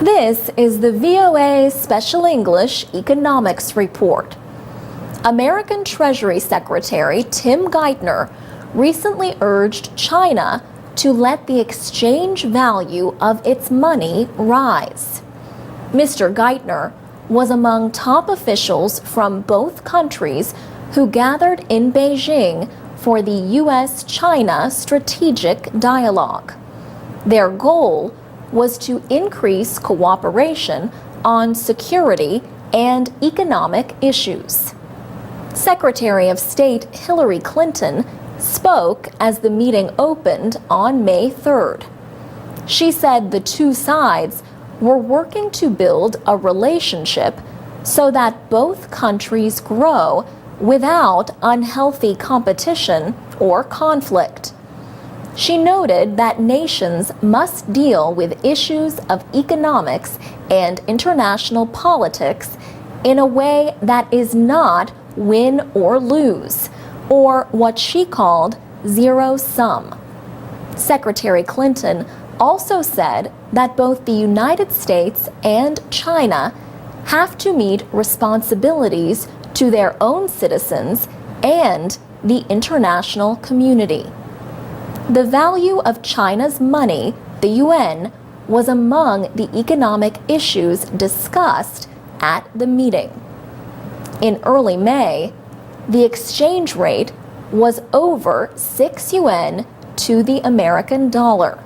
This is the VOA Special English Economics Report. American Treasury Secretary Tim Geithner recently urged China to let the exchange value of its money rise. Mr. Geithner was among top officials from both countries who gathered in Beijing for the U.S.-China Strategic Dialogue. Their goal was to increase cooperation on security and economic issues. Secretary of State Hillary Clinton spoke as the meeting opened on May 3rd. She said the two sides were working to build a relationship so that both countries grow without unhealthy competition or conflict. She noted that nations must deal with issues of economics and international politics in a way that is not win or lose, or what she called zero-sum. Secretary Clinton also said that both the United States and China have to meet responsibilities to their own citizens and the international community. The value of China's money, the yuan, was among the economic issues discussed at the meeting. In early May, the exchange rate was over 6 yuan to the American dollar.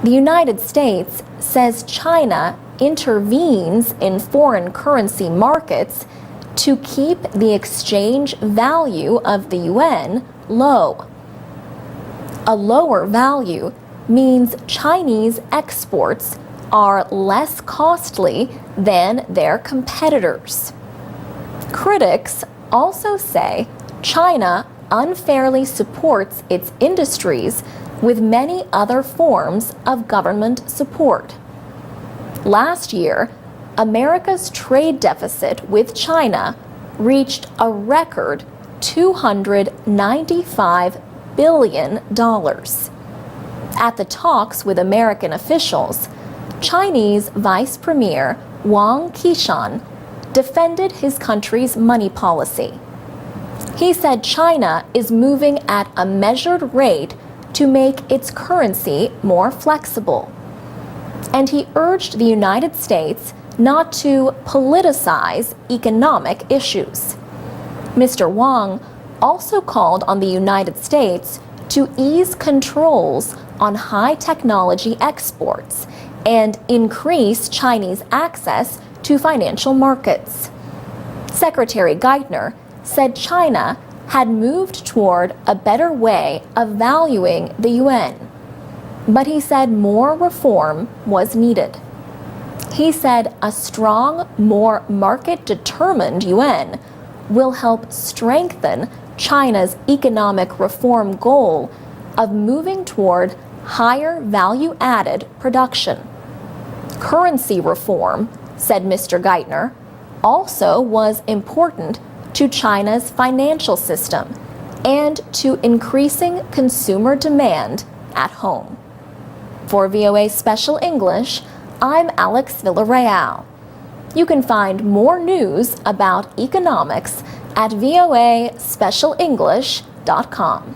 The United States says China intervenes in foreign currency markets to keep the exchange value of the yuan low. A lower value means Chinese exports are less costly than their competitors. Critics also say China unfairly supports its industries with many other forms of government support. Last year, America's trade deficit with China reached a record $295 billion. At the talks with American officials, Chinese Vice Premier Wang Qishan defended his country's money policy. He said China is moving at a measured rate to make its currency more flexible. And he urged the United States not to politicize economic issues. Mr. Wang also called on the United States to ease controls on high technology exports and increase Chinese access to financial markets. Secretary Geithner said China had moved toward a better way of valuing the yuan, but he said more reform was needed. He said a strong, more market-determined yuan will help strengthen China's economic reform goal of moving toward higher value-added production. Currency reform, said Mr. Geithner, also was important to China's financial system and to increasing consumer demand at home. For VOA Special English, I'm Alex Villarreal. You can find more news about economics at voaspecialenglish.com.